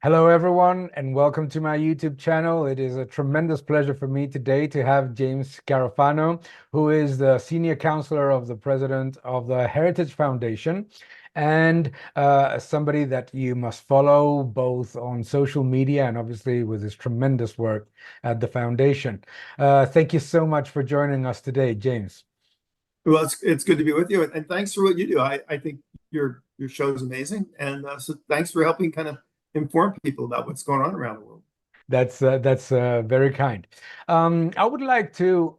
Hello, everyone, and welcome to my YouTube channel. It is a tremendous pleasure for me today to have James Garofano, who is the Senior Counselor of the President of the Heritage Foundation, and somebody that you must follow both on social media and obviously with his tremendous work at the foundation. Thank you so much for joining us today, James. Well, it's good to be with you, and thanks for what you do. I think your show is amazing, and so thanks for helping kind of inform people about what's going on around the world. That's very kind. I would like to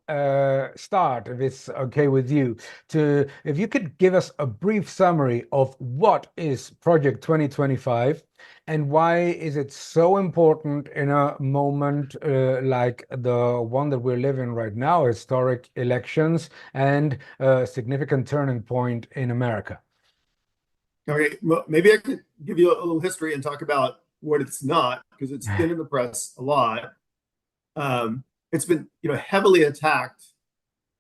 start, if it's okay with you, to if you could give us a brief summary of what is Project 2025 and why is it so important in a moment like the one that we're living right now, historic elections and a significant turning point in America. Okay, well, maybe I could give you a little history and talk about what it's not, because it's been in the press a lot. It's been, heavily attacked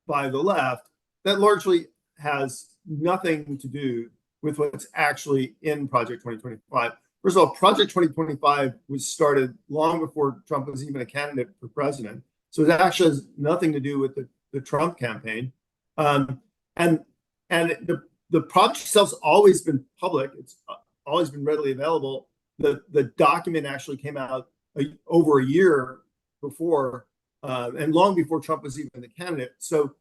by the left. That largely has nothing to do with what's actually in Project 2025. First of all, Project 2025 was started long before Trump was even a candidate for president. So it actually has nothing to do with the Trump campaign. Um, and and the project itself's always been public. It's always been readily available. The document actually came out over a year before, and long before Trump was even the candidate. So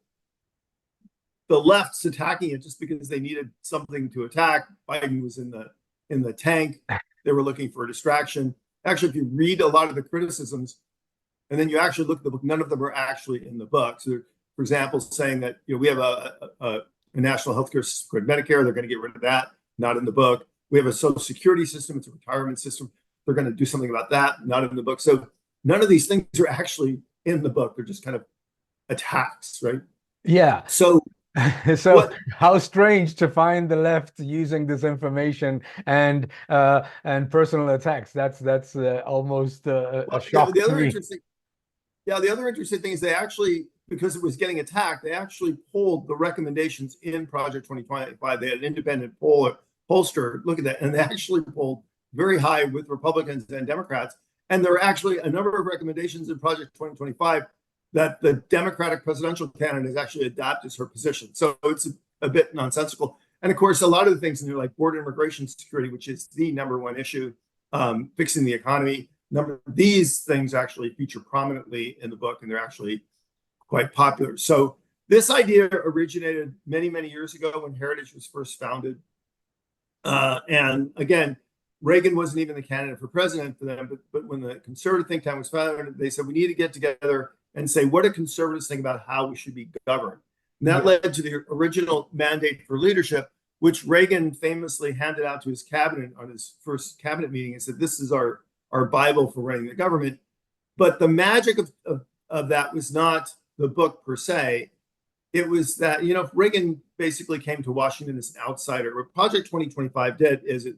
the left's attacking it just because they needed something to attack. Biden was in the tank. They were looking for a distraction. Actually, if you read a lot of the criticisms, and then you actually look at the book, none of them are actually in the book. So, for example, saying that we have a national health care system called Medicare, they're going to get rid of that, not in the book. We have a social security system, it's a retirement system. They're going to do something about that, not in the book. So none of these things are actually in the book. They're just kind of attacks, right? Yeah. So So what how strange to find the left using this information and personal attacks. That's almost a well, shock the to other me. interesting the other interesting thing is they actually, because it was getting attacked, they actually pulled the recommendations in Project 2025. They had an independent pollster look at that, and they actually pulled very high with Republicans and Democrats. And there are actually a number of recommendations in Project 2025 that the Democratic presidential candidate has actually adopted as her position. So it's a bit nonsensical. And of course, a lot of the things in there, like border immigration security, which is the number one issue, fixing the economy. These things actually feature prominently in the book, and they're actually quite popular. So this idea originated many, many years ago when Heritage was first founded. And again, Reagan wasn't even the candidate for president for them, but when the conservative think tank was founded, they said we need to get together and say, what do conservatives think about how we should be governed? And that Yeah. led to the original mandate for leadership, which Reagan famously handed out to his cabinet on his first cabinet meeting and said, this is our Bible for running the government. But the magic of that was not the book per se. It was that, Reagan basically came to Washington as an outsider. What Project 2025 did is it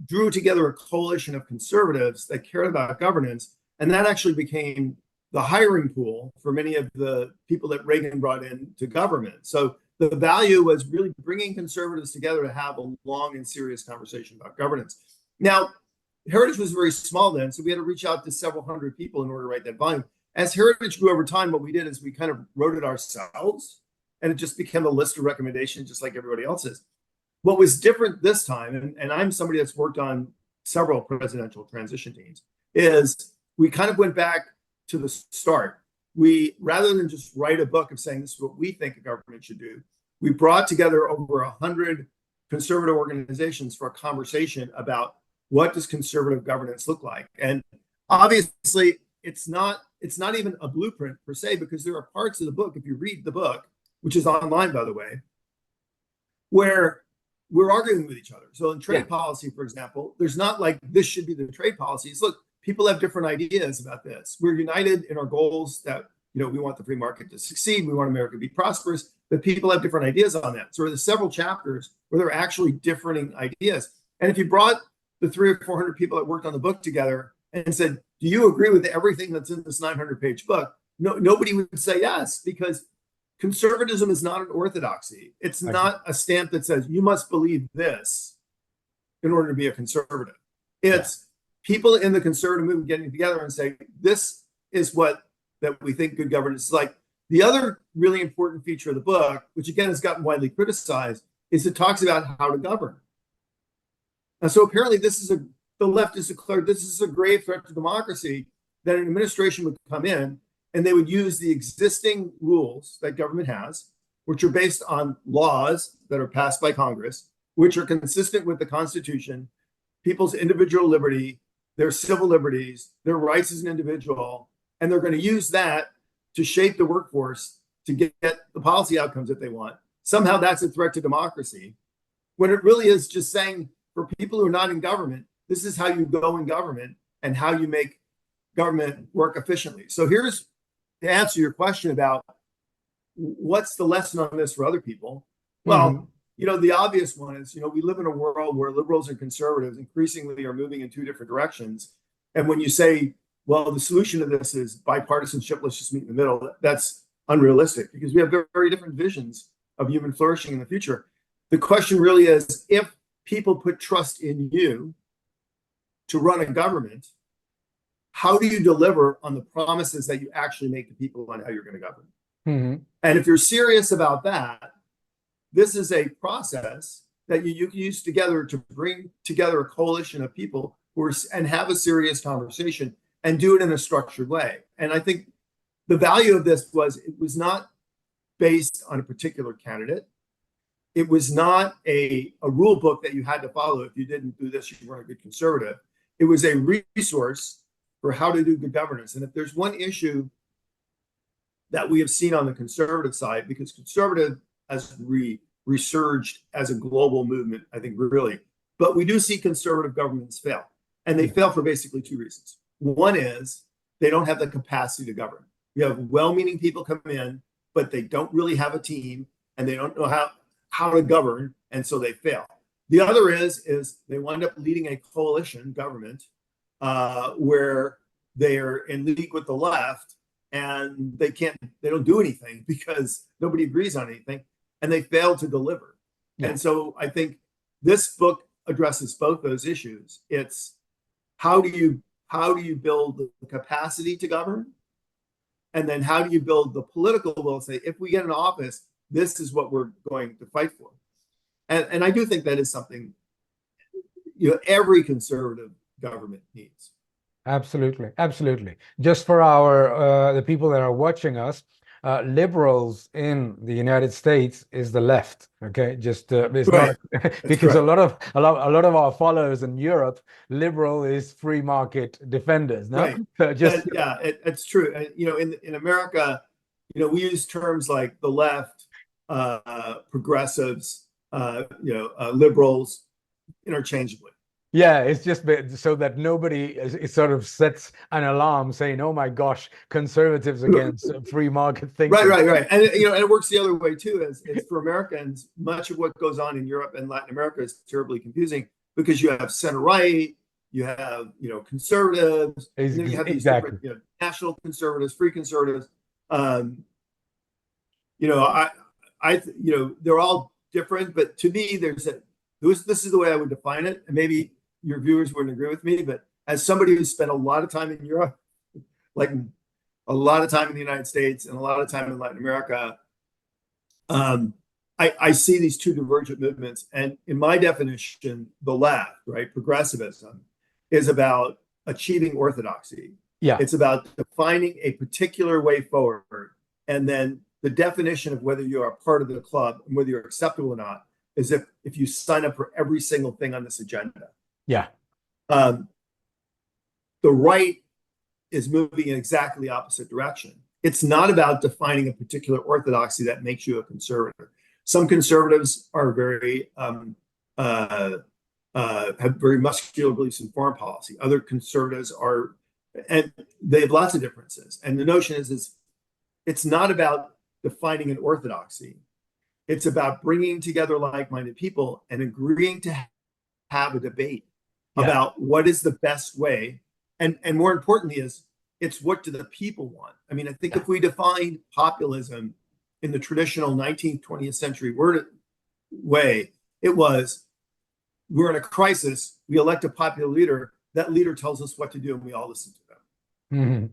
drew together a coalition of conservatives that cared about governance. And that actually became the hiring pool for many of the people that Reagan brought in to government. So the value was really bringing conservatives together to have a long and serious conversation about governance. Now, Heritage was very small then, so we had to reach out to several hundred people in order to write that volume. As Heritage grew over time, what we did is we kind of wrote it ourselves, and it just became a list of recommendations, just like everybody else's. What was different this time, and I'm somebody that's worked on several presidential transition teams, is we kind of went back to the start. We, rather than just write a book of saying this is what we think a government should do, we brought together over 100 conservative organizations for a conversation about what does conservative governance look like. And obviously, it's not even a blueprint per se, because there are parts of the book, if you read the book, which is online, by the way, where we're arguing with each other. So in trade policy, for example, there's not like this should be the trade policies. Look, people have different ideas about this. We're united in our goals that, we want the free market to succeed. We want America to be prosperous, but people have different ideas on that. So there's several chapters where there are actually differing ideas. And if you brought the 300 or 400 people that worked on the book together and said, do you agree with everything that's in this 900-page book? No, nobody would say yes, because conservatism is not an orthodoxy. It's not a stamp that says you must believe this in order to be a conservative. It's people in the conservative movement getting together and say, this is what that we think good governance is like. The other really important feature of the book, which again has gotten widely criticized, is it talks about how to govern. And so apparently the left has declared this is a grave threat to democracy, that an administration would come in and they would use the existing rules that government has, which are based on laws that are passed by Congress, which are consistent with the Constitution, people's individual liberty, their civil liberties, their rights as an individual, and they're going to use that to shape the workforce to get the policy outcomes that they want. Somehow that's a threat to democracy, when it really is just saying, for people who are not in government, this is how you go in government and how you make government work efficiently. So here's to answer your question about what's the lesson on this for other people. Well, the obvious one is, we live in a world where liberals and conservatives increasingly are moving in two different directions. And when you say, well, the solution to this is bipartisanship, let's just meet in the middle, that's unrealistic, because we have very, very different visions of human flourishing in the future. The question really is, if people put trust in you to run a government, how do you deliver on the promises that you actually make to people on how you're going to govern? And if you're serious about that, this is a process that you can use together to bring together a coalition of people who are, and have a serious conversation and do it in a structured way. And I think the value of this was, it was not based on a particular candidate. It was not a rule book that you had to follow. If you didn't do this, you weren't a good conservative. It was a resource for how to do good governance. And if there's one issue that we have seen on the conservative side, because conservative has resurged as a global movement, I think, really, but we do see conservative governments fail. And they fail for basically two reasons. One is they don't have the capacity to govern. You have well-meaning people come in, but they don't really have a team, and they don't know how to govern, and so they fail. The other is they wind up leading a coalition government where they're in league with the left, and they don't do anything because nobody agrees on anything, and they fail to deliver. Yeah. And so I think this book addresses both those issues. It's how do you build the capacity to govern, and then how do you build the political will to say, if we get in office, this is what we're going to fight for. And I do think that is something every conservative government needs. Absolutely, absolutely. Just for our the people that are watching us, liberals in the United States is the left. Okay, just it's right. Not because a lot of our followers in Europe, liberal is free market defenders. No, right. It's true. In America, we use terms like the left, progressives, liberals interchangeably. Yeah, it's just so that nobody sort of sets an alarm saying, "Oh my gosh, conservatives against free market thinking." Right. And and it works the other way too. As for Americans, much of what goes on in Europe and Latin America is terribly confusing, because you have center right, you have conservatives, and then you have these different national conservatives, free conservatives. They're all different, but to me, this is the way I would define it, and maybe your viewers wouldn't agree with me, but as somebody who spent a lot of time in Europe, like a lot of time in the United States and a lot of time in Latin America, I see these two divergent movements. And in my definition, the left, right, progressivism, is about achieving orthodoxy. Yeah, it's about defining a particular way forward, and then the definition of whether you are part of the club and whether you're acceptable or not is if you sign up for every single thing on this agenda. Yeah. The right is moving in exactly the opposite direction. It's not about defining a particular orthodoxy that makes you a conservative. Some conservatives are have very muscular beliefs in foreign policy. Other conservatives are, and they have lots of differences. And the notion is it's not about defining an orthodoxy. It's about bringing together like-minded people and agreeing to have a debate about what is the best way. And more importantly it's what do the people want? I mean, I think if we defined populism in the traditional 19th, 20th century way, it was, we're in a crisis, we elect a popular leader, that leader tells us what to do and we all listen to them. Hmm.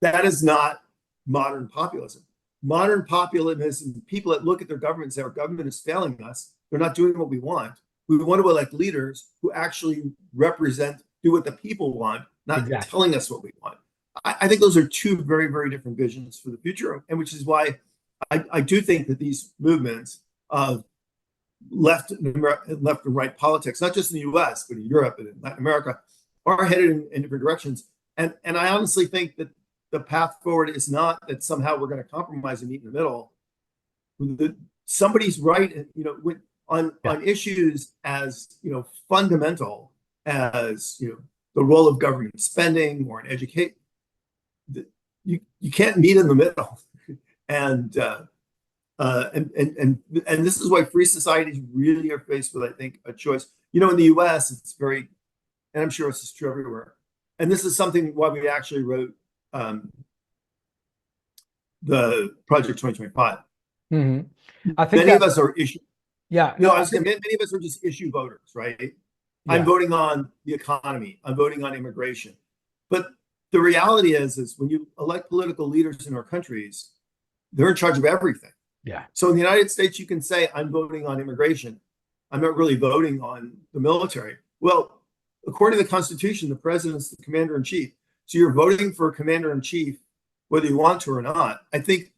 That is not modern populism. Modern populism, people that look at their government and say, our government is failing us. They're not doing what we want. We want to elect leaders who actually represent, do what the people want, not Exactly. telling us what we want. I think those are two very, very different visions for the future, and which is why I do think that these movements of left and right politics, not just in the U.S. but in Europe and in Latin America, are headed in different directions. And I honestly think that the path forward is not that somehow we're going to compromise and meet in the middle. Somebody's right, on issues as fundamental as the role of government spending or in education. You can't meet in the middle, and this is why free societies really are faced with, I think, a choice. In the U.S., it's very, and I'm sure this is true everywhere. And this is something why we actually wrote the Project 2025. Hmm. I think Many that, of us are issue. yeah, No, no, I I was saying think, many of us are just issue voters, right? I'm yeah, voting on the economy. I'm voting on immigration. But the reality is when you elect political leaders in our countries, they're in charge of everything. yeah, So in the United States, you can say, I'm voting on immigration. I'm not really voting on the military. Well, according to the Constitution, the president's the commander in chief. So you're voting for a commander in chief, whether you want to or not. I think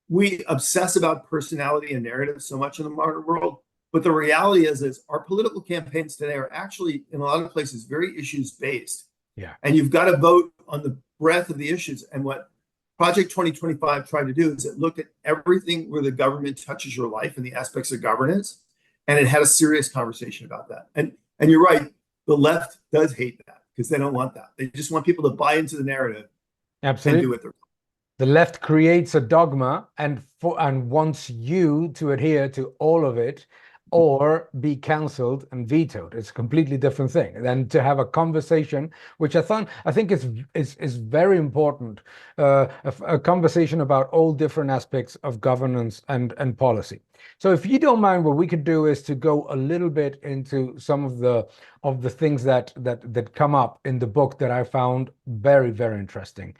we obsess about personality and narrative so much in the modern world. But the reality is our political campaigns today are actually, in a lot of places, very issues based. yeah, And you've got to vote on the breadth of the issues. And what Project 2025 tried to do is it looked at everything where the government touches your life and the aspects of governance, and it had a serious conversation about that. And you're right, the left does hate that because they don't want that. They just want people to buy into the narrative and do absolutely. what they're. The left creates a dogma and wants you to adhere to all of it or be cancelled and vetoed. It's a completely different thing than to have a conversation, which I think is very important. A conversation about all different aspects of governance and policy. So if you don't mind, what we could do is to go a little bit into some of the things that come up in the book that I found very, very interesting.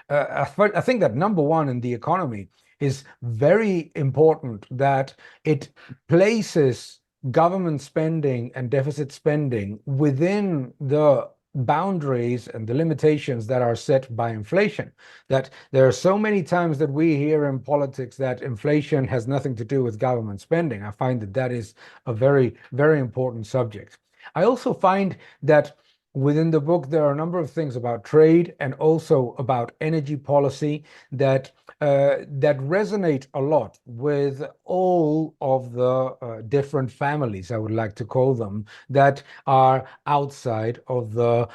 I think that number one in the economy is very important, that it places government spending and deficit spending within the boundaries and the limitations that are set by inflation. That there are so many times that we hear in politics that inflation has nothing to do with government spending. I find that that is a very, very important subject. I also find that within the book, there are a number of things about trade and also about energy policy that resonate a lot with all of the different families, I would like to call them, that are outside of the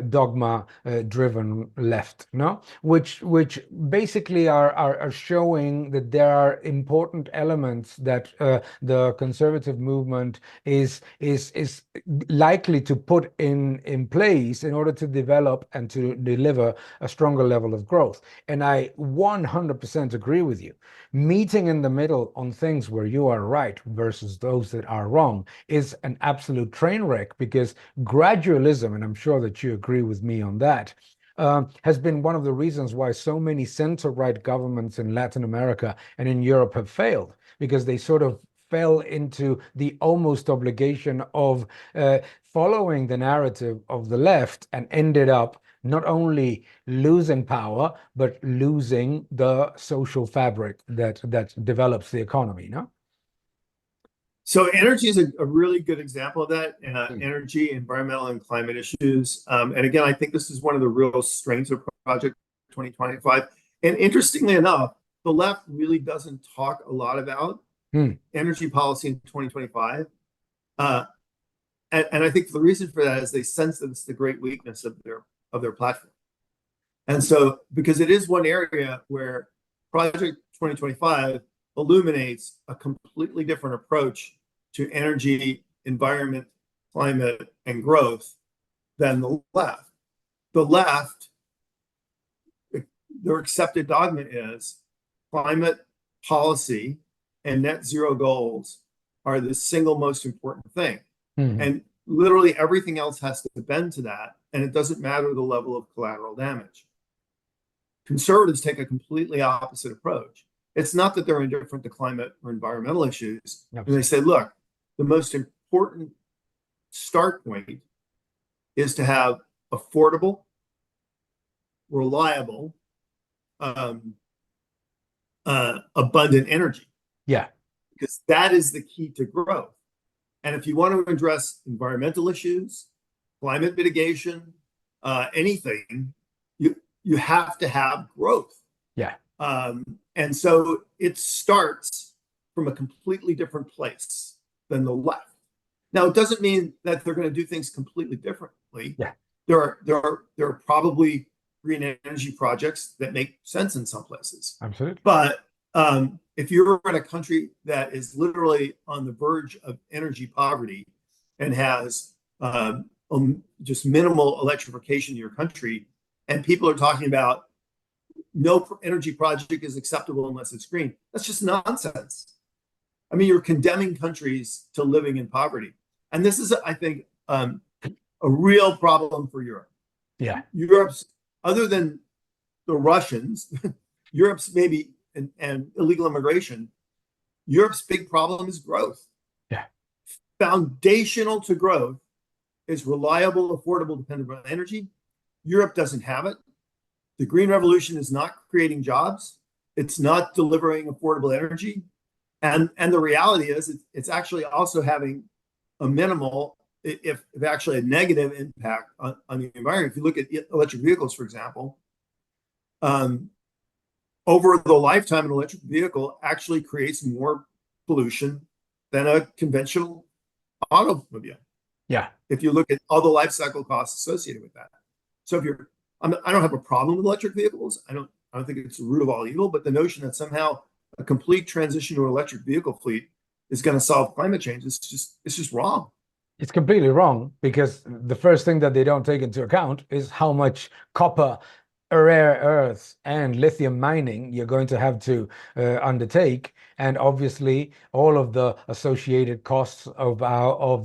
dogma-driven left, no? Which basically are showing that there are important elements that the conservative movement is likely to put in place in order to develop and to deliver a stronger level of growth. And I 100% agree with you. Meeting in the middle on things where you are right versus those that are wrong is an absolute train wreck, because gradualism, and I'm sure that you agree with me on that, has been one of the reasons why so many center-right governments in Latin America and in Europe have failed, because they sort of fell into the almost obligation of following the narrative of the left and ended up not only losing power, but losing the social fabric that develops the economy, no? So energy is a really good example of that. Mm. Energy, environmental, and climate issues. And again, I think this is one of the real strengths of Project 2025. And interestingly enough, the left really doesn't talk a lot about Mm. energy policy in 2025. And I think the reason for that is they sense that it's the great weakness of their platform. And so, because it is one area where Project 2025 illuminates a completely different approach to energy, environment, climate, and growth than the left. The left, their accepted dogma is climate policy and net zero goals are the single most important thing. Mhm. And literally everything else has to bend to that, and it doesn't matter the level of collateral damage. Conservatives take a completely opposite approach. It's not that they're indifferent to climate or environmental issues. And they say, look, the most important start point is to have affordable, reliable, abundant energy. Yeah. Because that is the key to growth. And if you want to address environmental issues, climate mitigation, anything, you have to have growth. Yeah. And so it starts from a completely different place than the left. Now, it doesn't mean that they're going to do things completely differently. Yeah. There are probably green energy projects that make sense in some places. Absolutely. But if you're in a country that is literally on the verge of energy poverty and has just minimal electrification in your country, and people are talking about no energy project is acceptable unless it's green, that's just nonsense. I mean, you're condemning countries to living in poverty. And this is, I think, a real problem for Europe. Yeah. Europe's, other than the Russians, Europe's maybe, and illegal immigration, Europe's big problem is growth. Yeah. Foundational to growth is reliable, affordable, dependable energy. Europe doesn't have it. The Green Revolution is not creating jobs. It's not delivering affordable energy. And the reality is it's actually also having a minimal, if actually a negative impact on the environment. If you look at electric vehicles, for example, over the lifetime, an electric vehicle actually creates more pollution than a conventional automobile. Yeah. If you look at all the life cycle costs associated with that. So I don't have a problem with electric vehicles. I don't think it's the root of all evil, but the notion that somehow a complete transition to an electric vehicle fleet is going to solve climate change is just wrong. It's completely wrong, because the first thing that they don't take into account is how much copper, rare earths, and lithium mining you're going to have to undertake, and obviously all of the associated costs of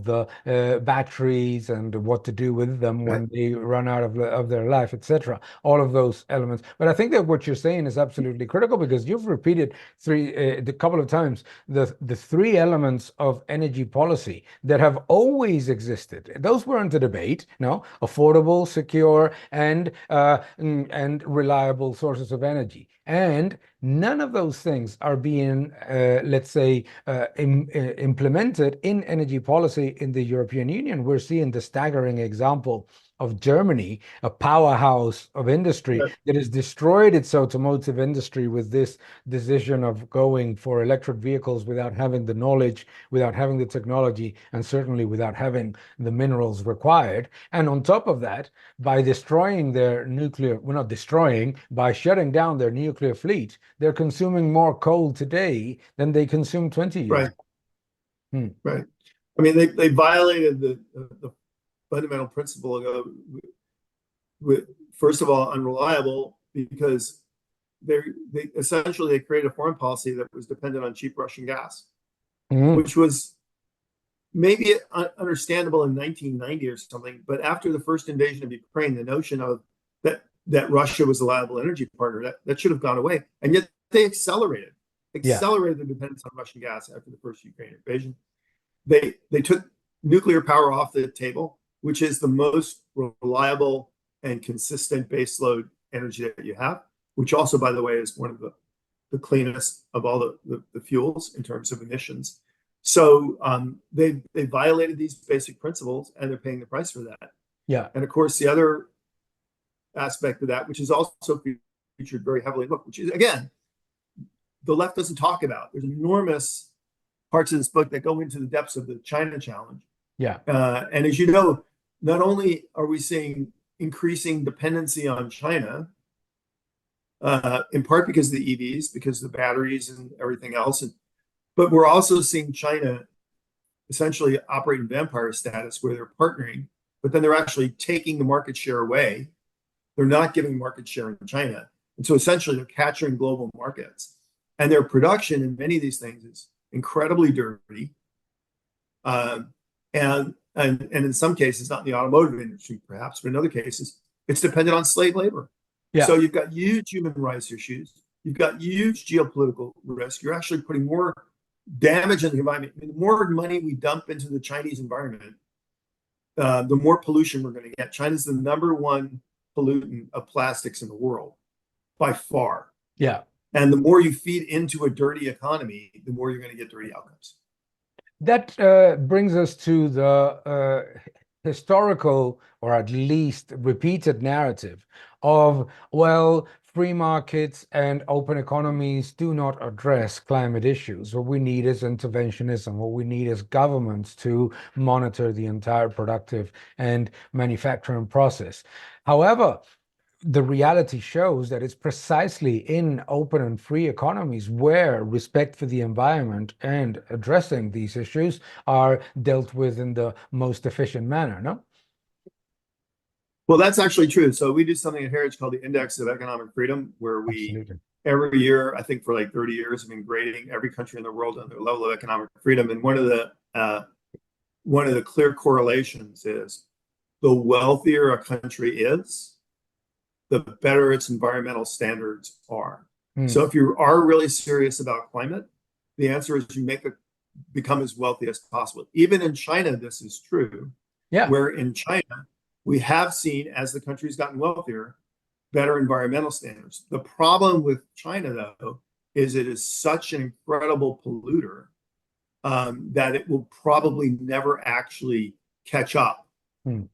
the batteries and what to do with them when they run out of their life, etc. All of those elements. But I think that what you're saying is absolutely critical, because you've repeated a couple of times the three elements of energy policy that have always existed. Those weren't a debate. No, affordable, secure, and reliable sources of energy. And none of those things are being, let's say, implemented in energy policy in the European Union. We're seeing the staggering example of Germany, a powerhouse of industry that has destroyed its automotive industry with this decision of going for electric vehicles without having the knowledge, without having the technology, and certainly without having the minerals required. And on top of that, by destroying their nuclear, well, not destroying, by shutting down their nuclear fleet, they're consuming more coal today than they consumed 20 years ago. Right. I mean, they violated the fundamental principle of, first of all, unreliable, because they essentially created a foreign policy that was dependent on cheap Russian gas, which was maybe understandable in 1990 or something. But after the first invasion of Ukraine, the notion of that Russia was a reliable energy partner, that should have gone away. And yet they accelerated the dependence on Russian gas after the first Ukraine invasion. They took nuclear power off the table, which is the most reliable and consistent baseload energy that you have, which also, by the way, is one of the cleanest of all the fuels in terms of emissions. So they violated these basic principles, and they're paying the price for that. Yeah. And of course, the other aspect of that, which is also featured very heavily in the book, which is, again, the left doesn't talk about. There's enormous parts of this book that go into the depths of the China challenge. Yeah. And as you know, not only are we seeing increasing dependency on China, in part because of the EVs, because of the batteries and everything else, but we're also seeing China essentially operate in vampire status, where they're partnering, but then they're actually taking the market share away. They're not giving market share in China. And so essentially they're capturing global markets. And their production in many of these things is incredibly dirty. And and in some cases, not in the automotive industry, perhaps, but in other cases, it's dependent on slave labor. Yeah. So you've got huge human rights issues. You've got huge geopolitical risk. You're actually putting more damage in the environment. I mean, the more money we dump into the Chinese environment, the more pollution we're going to get. China's the #1 pollutant of plastics in the world by far. Yeah. And the more you feed into a dirty economy, the more you're going to get dirty outcomes. That brings us to the historical, or at least repeated narrative of, well, free markets and open economies do not address climate issues. What we need is interventionism. What we need is governments to monitor the entire productive and manufacturing process. However, the reality shows that it's precisely in open and free economies where respect for the environment and addressing these issues are dealt with in the most efficient manner, no? Well, that's actually true. So we do something at Heritage called the Index of Economic Freedom, where we Absolutely. every year, I think for like 30 years, have been grading every country in the world on their level of economic freedom. And one of the clear correlations is the wealthier a country is, the better its environmental standards are. So if you are really serious about climate, the answer is you become as wealthy as possible. Even in China, this is true. Yeah. Where in China, we have seen, as the country's gotten wealthier, better environmental standards. The problem with China, though, is it is such an incredible polluter that it will probably never actually catch up.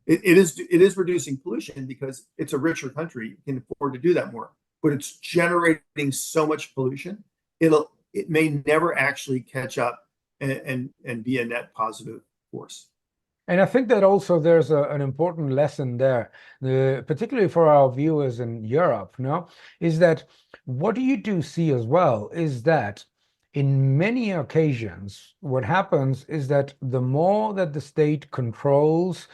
It is reducing pollution because it's a richer country. It can afford to do that more, but it's generating so much pollution. It may never actually catch up and be a net positive force. And I think that also there's an important lesson there, particularly for our viewers in Europe, no, is that what you do see as well is that in many occasions, what happens is that the more that the state controls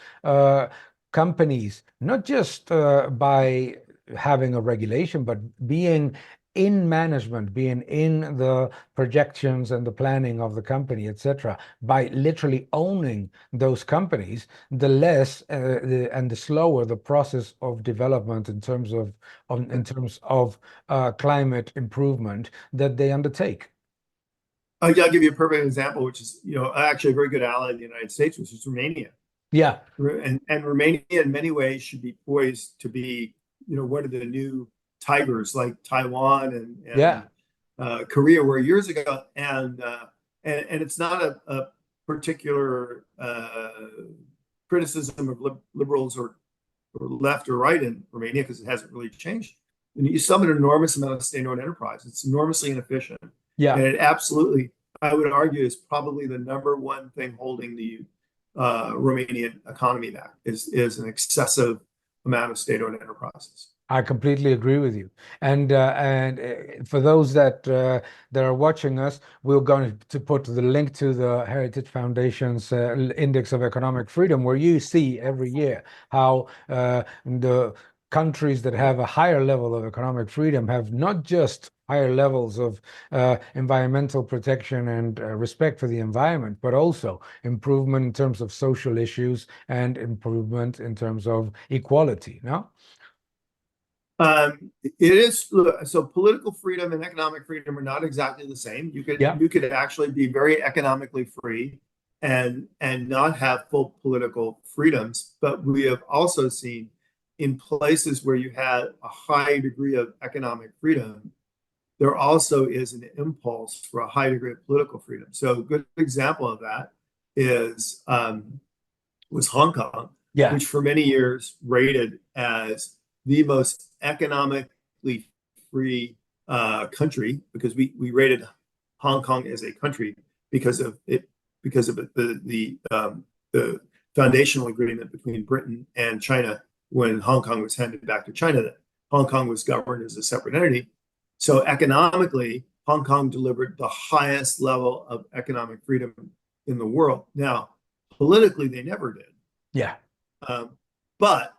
companies, not just by having a regulation, but being in management, being in the projections and the planning of the company, etc., by literally owning those companies, the less and the slower the process of development in terms of climate improvement that they undertake. I'll give you a perfect example, which is, actually a very good ally of the United States, which is Romania. Yeah. And Romania, in many ways, should be poised to be, one of the new tigers like Taiwan and Korea were years ago. And it's not a particular criticism of liberals or left or right in Romania, because it hasn't really changed. And you still have an enormous amount of state-owned enterprise. It's enormously inefficient. Yeah. And it absolutely, I would argue, is probably the #1 thing holding the Romanian economy back is an excessive amount of state-owned enterprises. I completely agree with you. And for those that are watching us, we're going to put the link to the Heritage Foundation's Index of Economic Freedom, where you see every year how the countries that have a higher level of economic freedom have not just higher levels of environmental protection and respect for the environment, but also improvement in terms of social issues and improvement in terms of equality, no? It is so political freedom and economic freedom are not exactly the same. You could actually be very economically free and not have full political freedoms. But we have also seen in places where you had a high degree of economic freedom, there also is an impulse for a high degree of political freedom. So a good example of that was Hong Kong, which for many years rated as the most economically free country, because we rated Hong Kong as a country because of the foundational agreement between Britain and China when Hong Kong was handed back to China, that Hong Kong was governed as a separate entity. So economically, Hong Kong delivered the highest level of economic freedom in the world. Now, politically, they never did. Yeah. But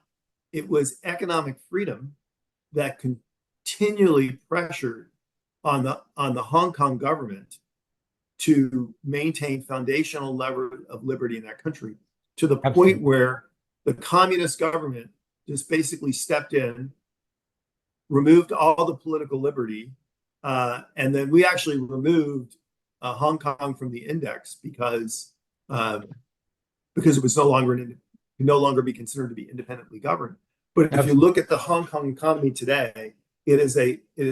it was economic freedom that continually pressured on the Hong Kong government to maintain foundational level of liberty in that country. to the point Absolutely. where the communist government just basically stepped in, removed all the political liberty, and then we actually removed Hong Kong from the index um, because it was no longer be considered to be independently governed. But if you Absolutely. look at the Hong Kong economy today, it is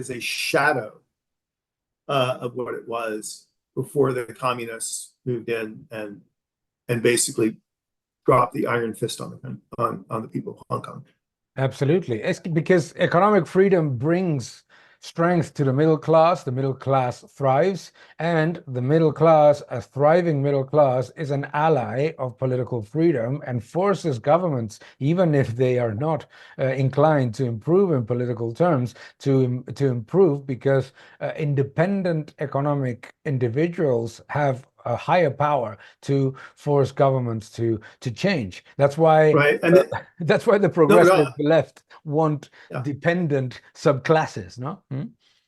a shadow of what it was before the communists moved in and basically dropped the iron fist on the people of Hong Kong. Absolutely. It's because economic freedom brings strength to the middle class. The middle class thrives, and the middle class, a thriving middle class, is an ally of political freedom and forces governments, even if they are not inclined to improve in political terms, to improve because independent economic individuals have a higher power to force governments to change. That's why Right. And uh, that's why the no, progressive no, left want yeah. dependent subclasses, no? Hmm?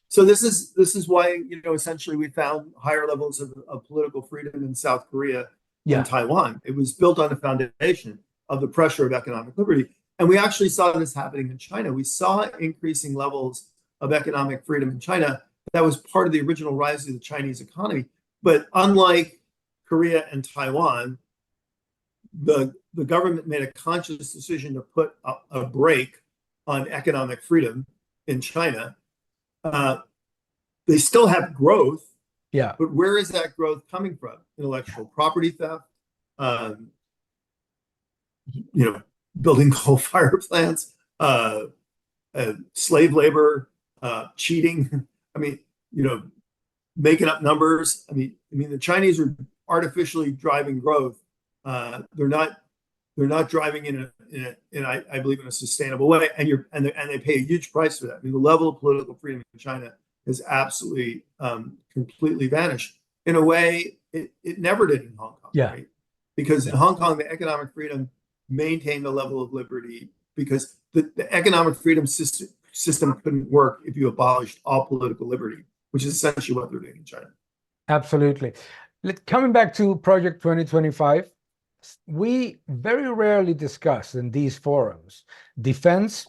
So this is why, essentially we found higher levels of political freedom in South Korea and Yeah, Taiwan. It was built on the foundation of the pressure of economic liberty. And we actually saw this happening in China. We saw increasing levels of economic freedom in China. That was part of the original rise of the Chinese economy. But unlike Korea and Taiwan, the government made a conscious decision to put a brake on economic freedom in China. Uh, they still have growth, yeah, but where is that growth coming from? Intellectual property theft, um, you know, building coal fire plants, slave labor, cheating. I mean, you know, making up numbers. I mean, the Chinese are artificially driving growth. They're not driving I believe in a sustainable way, and they pay a huge price for that. I mean, the level of political freedom in China has absolutely completely vanished in a way it never did in Hong Kong, yeah, right? Because yeah. in Hong Kong, the economic freedom maintained a level of liberty because the economic freedom system couldn't work if you abolished all political liberty, which is essentially what they're doing in China. Absolutely. Coming back to Project 2025, we very rarely discuss in these forums defense,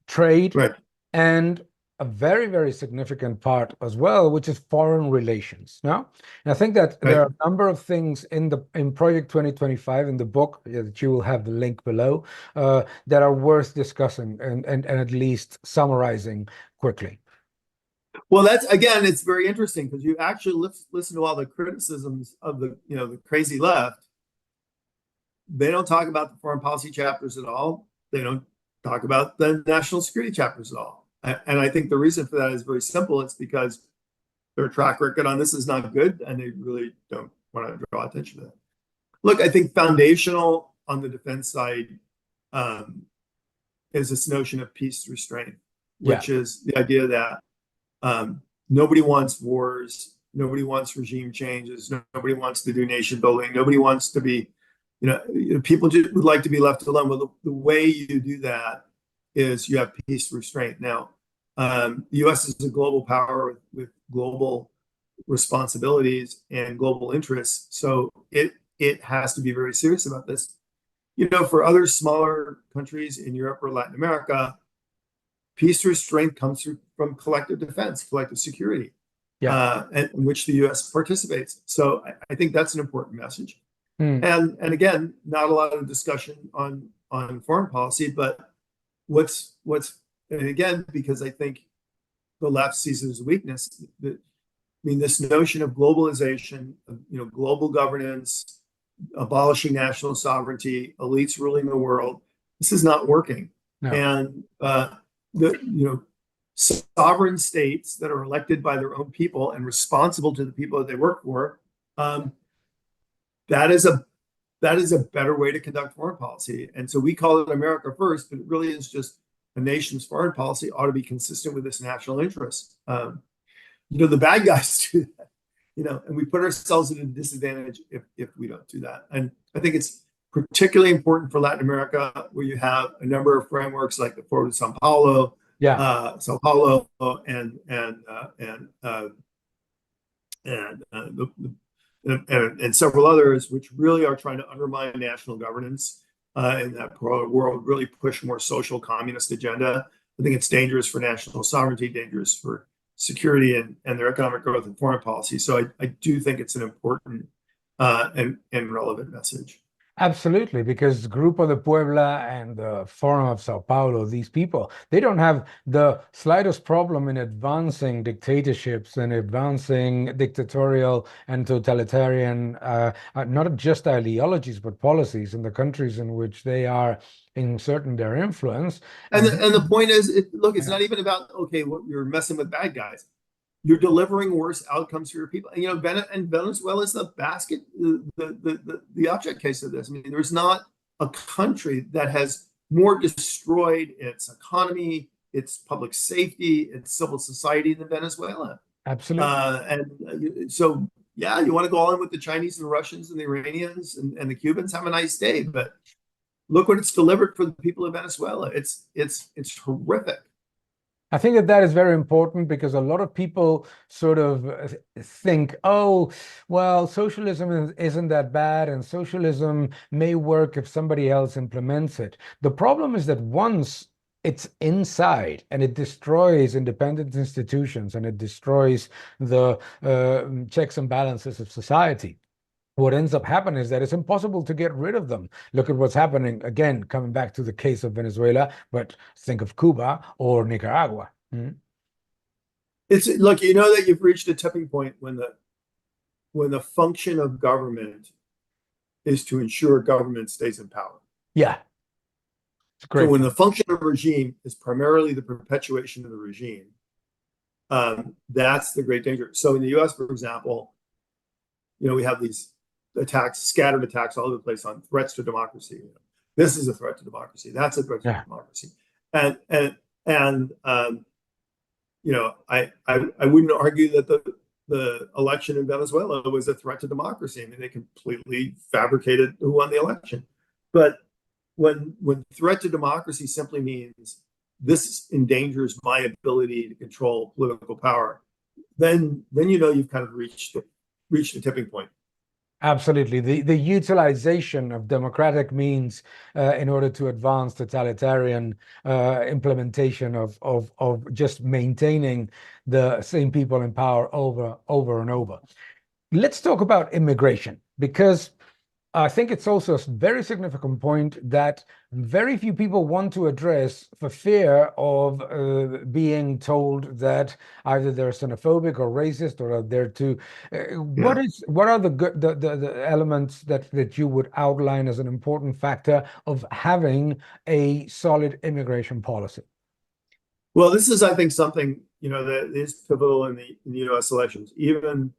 trade, Right, and a very, very significant part as well, which is foreign relations. Now, and I think that there right. are a number of things in Project 2025 in the book that you will have the link below that are worth discussing and at least summarizing quickly. Well, that's again, it's very interesting because you actually listen to all the criticisms of the crazy left. They don't talk about the foreign policy chapters at all. They don't talk about the national security chapters at all. And I think the reason for that is very simple. It's because their track record on this is not good, and they really don't want to draw attention to that. Look, I think foundational on the defense side um, is this notion of peace restraint, Yeah, which is the idea that nobody wants wars, nobody wants regime changes, nobody wants to do nation building, nobody wants to be, people just would like to be left alone. Well, the way you do that is you have peace restraint. Now, the U.S. is a global power with global responsibilities and global interests, so it has to be very serious about this. For other smaller countries in Europe or Latin America, peace restraint comes from collective defense, collective security, yeah. in which the U.S. participates. So I think that's an important message. Hmm. And again, not a lot of discussion on foreign policy, but what's and again, because I think the left sees it as a weakness. This notion of globalization, global governance, abolishing national sovereignty, elites ruling the world. This is not working, No, and sovereign states that are elected by their own people and responsible to the people that they work for. Um, that is a better way to conduct foreign policy. And so we call it America first, but it really is just a nation's foreign policy ought to be consistent with its national interest. The bad guys do that, and we put ourselves at a disadvantage if we don't do that. And I think it's particularly important for Latin America, where you have a number of frameworks like the Foro de yeah, Sao Paulo, and and several others, which really are trying to undermine national governance in that world, really push more social communist agenda. I think it's dangerous for national sovereignty, dangerous for security and their economic growth and foreign policy. So I do think it's an important and relevant message. Absolutely, because Grupo de Puebla and the Forum of Sao Paulo, these people, they don't have the slightest problem in advancing dictatorships and advancing dictatorial and totalitarian, not just ideologies, but policies in the countries in which they are inserting their influence. And And the point is, look, it's yeah, not even about, okay, what you're messing with bad guys. You're delivering worse outcomes for your people. And, Venezuela is the basket, the object case of this. I mean, there's not a country that has more destroyed its economy, its public safety, its civil society than Venezuela. absolutely. So, yeah, you want to go all in with the Chinese and the Russians and the Iranians and the Cubans, have a nice day. But look what it's delivered for the people of Venezuela. It's horrific. I think that that is very important because a lot of people sort of think, oh, well, socialism isn't that bad, and socialism may work if somebody else implements it. The problem is that once it's inside and it destroys independent institutions and it destroys the checks and balances of society, what ends up happening is that it's impossible to get rid of them. Look at what's happening again, coming back to the case of Venezuela, but think of Cuba or Nicaragua. It's look, you know that you've reached a tipping point when the function of government is to ensure government stays in power. Yeah, it's a So great when point. the function of a regime is primarily the perpetuation of the regime, that's the great danger. So in the U.S., for example, we have these attacks, scattered attacks all over the place on threats to democracy. This is a threat to democracy. That's a threat to Yeah, democracy. And I wouldn't argue that the election in Venezuela was a threat to democracy. I mean, they completely fabricated who won the election. But when threat to democracy simply means this endangers my ability to control political power, then you've kind of reached the tipping point. absolutely. The utilization of democratic means in order to advance totalitarian implementation of just maintaining the same people in power over and over. Let's talk about immigration because I think it's also a very significant point that very few people want to address for fear of being told that either they're xenophobic or racist or they're too. Yeah. What are the good the elements that you would outline as an important factor of having a solid immigration policy? Well, this is, I think, something that is pivotal in the U.S. elections. Even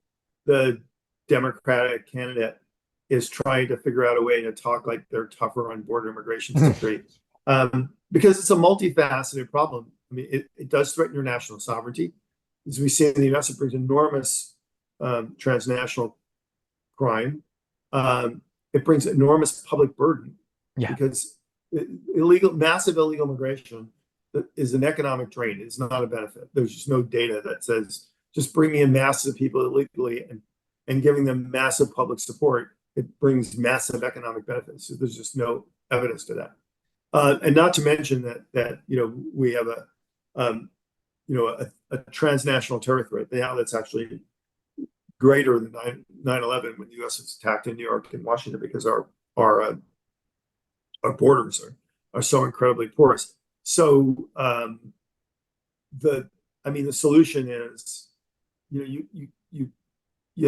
the Democratic candidate is trying to figure out a way to talk like they're tougher on border immigration security, because it's a multifaceted problem. I mean, it does threaten your national sovereignty. As we see in the U.S., it brings enormous transnational crime. It brings enormous public burden Yeah, because massive illegal immigration is an economic drain. It's not a benefit. There's just no data that says just bringing in masses of people illegally and giving them massive public support. It brings massive economic benefits. So there's just no evidence to that. And not to mention that we have a transnational terror threat now that's actually greater than 9/11 when the U.S. was attacked in New York and Washington because our borders are so incredibly porous. So the solution is you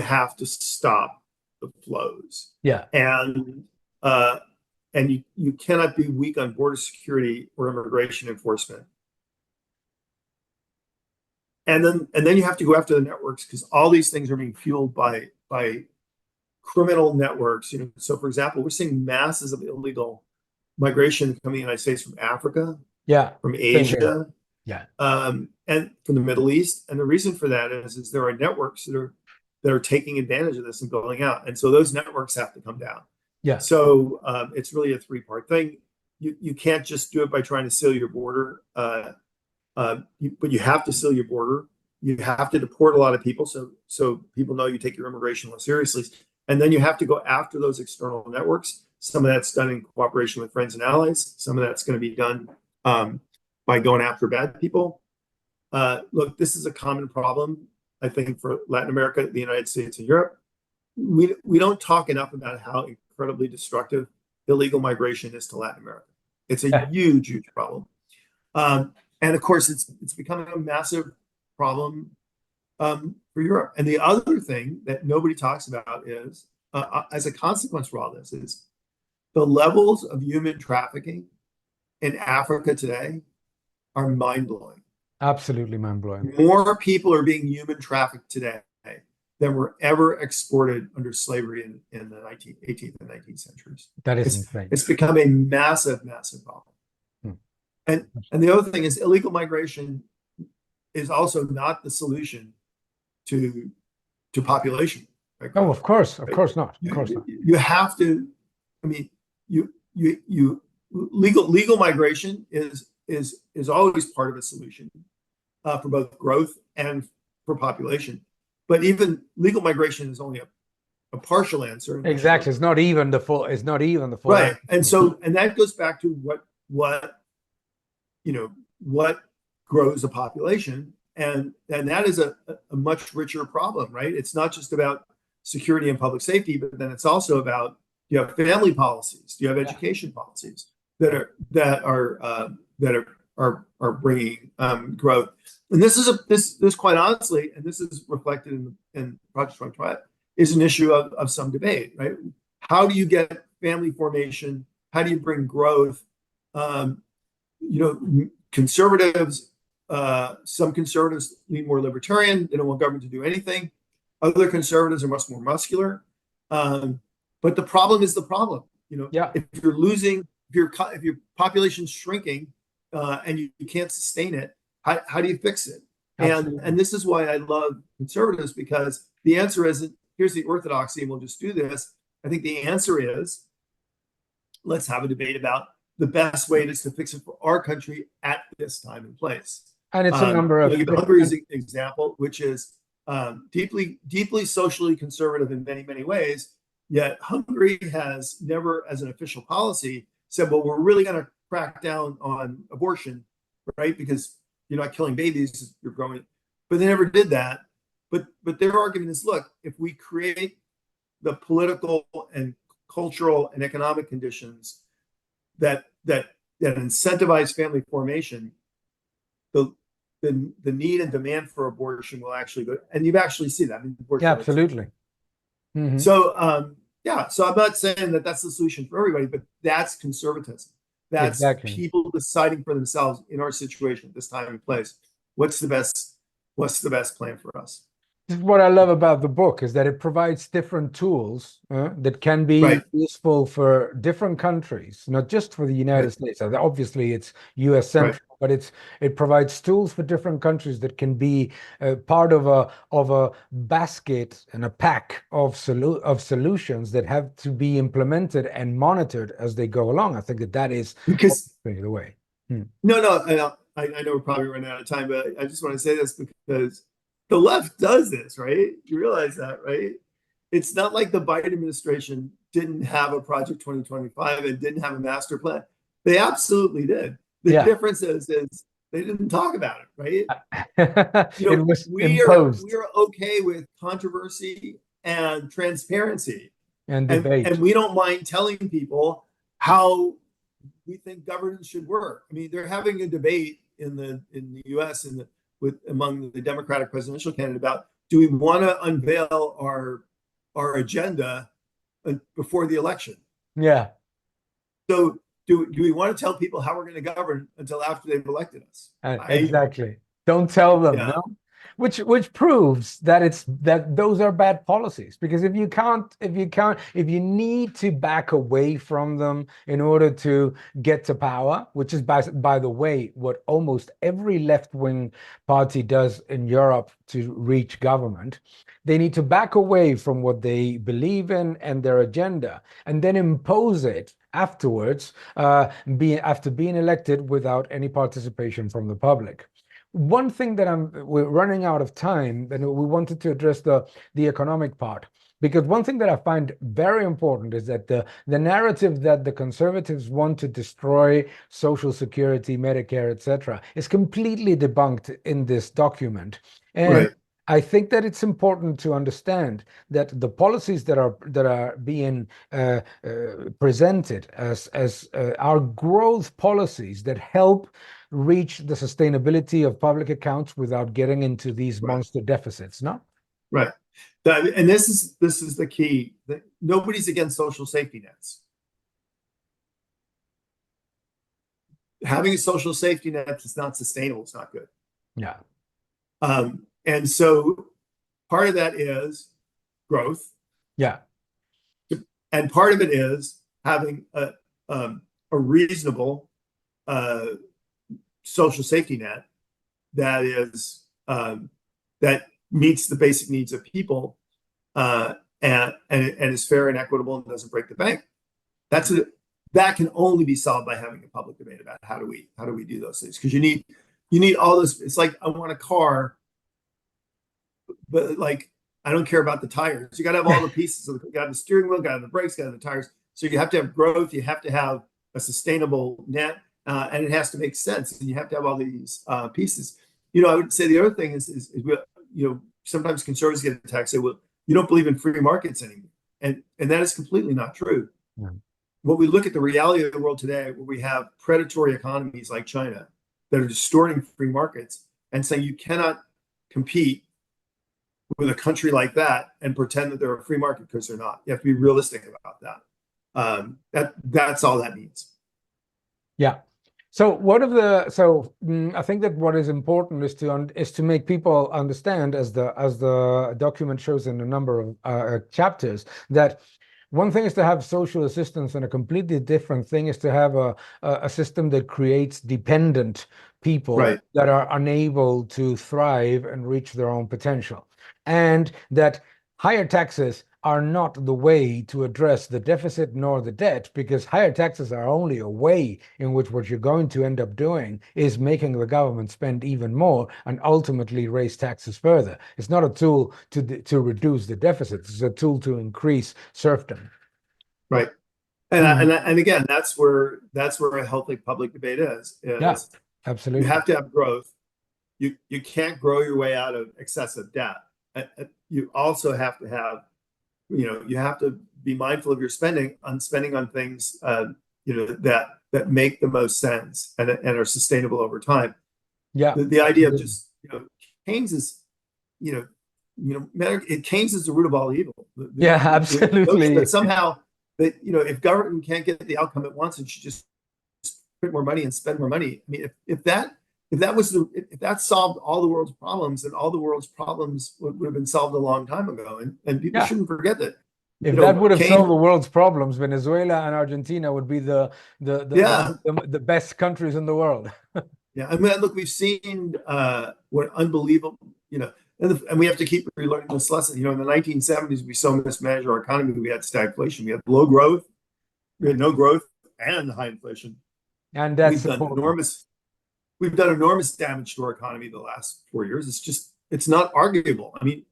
have to stop the flows, yeah. and you cannot be weak on border security or immigration enforcement. And then you have to go after the networks because all these things are being fueled by criminal networks. So for example, we're seeing masses of illegal migration coming to the United States from Africa, Yeah, from same here. Asia, Yeah, and from the Middle East. And the reason for that is there are networks that are taking advantage of this and going out. And so those networks have to come down. yeah, So it's really a three-part thing. You can't just do it by trying to seal your border, but you have to seal your border. You have to deport a lot of people so people know you take your immigration law seriously. And then you have to go after those external networks. Some of that's done in cooperation with friends and allies. Some of that's going to be done by going after bad people. Look, this is a common problem, I think, for Latin America, the United States, and Europe. We don't talk enough about how incredibly destructive illegal migration is to Latin America. It's a huge, huge problem. And of course, it's becoming a massive problem for Europe. And the other thing that nobody talks about is, as a consequence for all this, is the levels of human trafficking in Africa today are mind-blowing. Absolutely mind-blowing. More people are being human trafficked today than were ever exported under slavery in the 18th and 19th centuries. That is insane. It's become a massive, massive problem. And the other thing is illegal migration is also not the solution to population. Right? Oh, of course not. Of course not. You have to. I mean, legal migration is always part of a solution for both growth and for population. But even legal migration is only a partial answer. Exactly, it's not even the full. It's not even the full. Right, and that goes back to what grows a population, and that is a much richer problem, right? It's not just about security and public safety, but then it's also about, you have family policies, you have education policies that are bringing growth. And this quite honestly, and this is reflected in Project 2020, is an issue of some debate, right? How do you get family formation? How do you bring growth? Conservatives, some conservatives lean more libertarian. They don't want government to do anything. Other conservatives are much more muscular. But the problem is the problem. If you're losing, if your population's shrinking, and you can't sustain it, how do you fix it? And this is why I love conservatives, because the answer isn't, here's the orthodoxy and we'll just do this. I think the answer is, let's have a debate about the best way it is to fix it for our country at this time and place. And it's a number of Hungary's example, which is deeply, deeply socially conservative in many, many ways. Yet Hungary has never, as an official policy, said, well, we're really going to crack down on abortion, right? Because you're not killing babies, you're growing. But they never did that. But their argument is, look, if we create the political and cultural and economic conditions that incentivize family formation, the need and demand for abortion will actually go. And you've actually seen that. I mean, absolutely. Mm-hmm. So I'm not saying that that's the solution for everybody, but that's conservatism. That's people deciding for themselves in our situation at this time and place. What's the best plan for us? What I love about the book is that it provides different tools that can be useful for different countries, not just for the United States. Obviously, it's U.S. central, but it provides tools for different countries that can be part of a basket and a pack of solutions that have to be implemented and monitored as they go along. I think that is because the way. No, I know we're probably running out of time, but I just want to say this because the left does this, right? You realize that, right? It's not like the Biden administration didn't have a Project 2025 and didn't have a master plan. They absolutely did. The difference is they didn't talk about it, right? It was imposed. We are okay with controversy and transparency and debate, and we don't mind telling people how we think governance should work. I mean, they're having a debate in the U.S. among the Democratic presidential candidate about, do we want to unveil our agenda before the election? Yeah. So do we want to tell people how we're going to govern until after they've elected us? Exactly. Don't tell them. Yeah. No? Which proves that those are bad policies, because if you need to back away from them in order to get to power, which is by the way what almost every left-wing party does in Europe to reach government, they need to back away from what they believe in and their agenda, and then impose it afterwards, after being elected without any participation from the public. One thing that we're running out of time, and we wanted to address the economic part. Because one thing that I find very important is that the narrative that the conservatives want to destroy Social Security, Medicare, etc., is completely debunked in this document. And Right. I think that it's important to understand that the policies that are being presented as are growth policies that help reach the sustainability of public accounts without getting into these Right. monster deficits, no? Right. And this is the key. That nobody's against social safety nets. Having a social safety net is not sustainable. It's not good. Yeah. And so part of that is growth, Yeah. and part of it is having a reasonable uh, social safety net that is that meets the basic needs of people, and is fair and equitable and doesn't break the bank. That's a, that can only be solved by having a public debate about how do we do those things, because you need all this. It's like, I want a car, but like, I don't care about the tires. You got to have all the pieces. You got to have the steering wheel, got to have the brakes, got to have the tires. So you have to have growth. You have to have a sustainable net, and it has to make sense. And you have to have all these pieces. I would say the other thing is sometimes conservatives get attacked. Say, well, you don't believe in free markets anymore, and that is completely not true. Yeah. When we look at the reality of the world today, where we have predatory economies like China that are distorting free markets and saying you cannot compete with a country like that and pretend that they're a free market, because they're not. You have to be realistic about that. That's all that means. Yeah. So I think that what is important is to make people understand, as the document shows in a number of chapters, that one thing is to have social assistance, and a completely different thing is to have a system that creates dependent people Right. that are unable to thrive and reach their own potential. And that higher taxes are not the way to address the deficit nor the debt, because higher taxes are only a way in which what you're going to end up doing is making the government spend even more and ultimately raise taxes further. It's not a tool to reduce the deficit. It's a tool to increase serfdom. Right. And Mhm. and again, that's where a healthy public debate Yeah, is you absolutely. have to have growth. You can't grow your way out of excessive debt. You also have to have, you have to be mindful of your spending on things, that make the most sense and are sustainable over time. Yeah, The idea of absolutely. just, Keynes is, Keynes is the root of all evil. Yeah, The notion that absolutely. somehow that, if government can't get the outcome it wants, and should just print more money and spend more money. I mean, if that solved all the world's problems, then all the world's problems would have been solved a long time ago. And people Yeah. shouldn't forget that, If that would have solved Keynes. the world's problems, Venezuela and Argentina would be Yeah, the best countries in the world. yeah. I mean, look, we've seen what unbelievable, and we have to keep relearning this lesson. In the 1970s, we so mismanaged our economy. We had stagflation. We had low growth. We had no growth and high inflation. And that's We've done important. enormous we've done enormous damage to our economy the last 4 years. It's not arguable. I mean,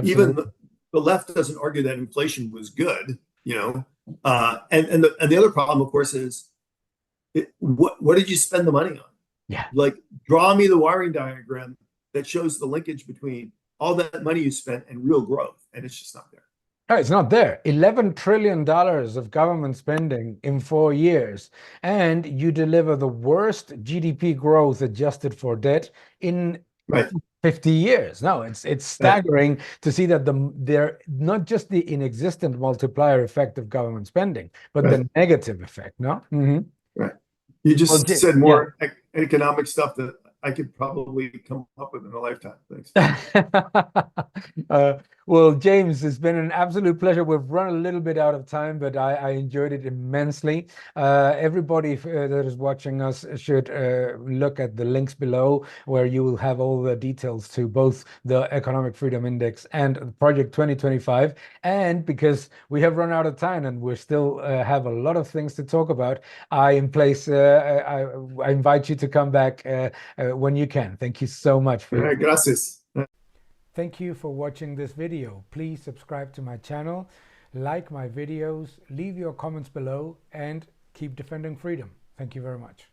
even Absolutely. the left doesn't argue that inflation was good, and the other problem, of course, is what did you spend the money on? Yeah. Like, draw me the wiring diagram that shows the linkage between all that money you spent and real growth, and it's just not there. No, it's not there. $11 trillion of government spending in 4 years, and you deliver the worst GDP growth adjusted for debt in Right. 50 years. No, it's Right. staggering to see that they're not just the inexistent multiplier effect of government spending, but Right. the negative effect. No. Right. You Well, just said yeah. more economic stuff that I could probably come up with in a lifetime. Thanks. Uh, well, James, it's been an absolute pleasure. We've run a little bit out of time, but I enjoyed it immensely. Everybody that is watching us should look at the links below, where you will have all the details to both the Economic Freedom Index and Project 2025. And because we have run out of time and we still have a lot of things to talk about, I invite you to come back when you can. Thank you so much for your Gracias. Thank you for watching this video. Please subscribe to my channel, like my videos, leave your comments below, and keep defending freedom. Thank you very much.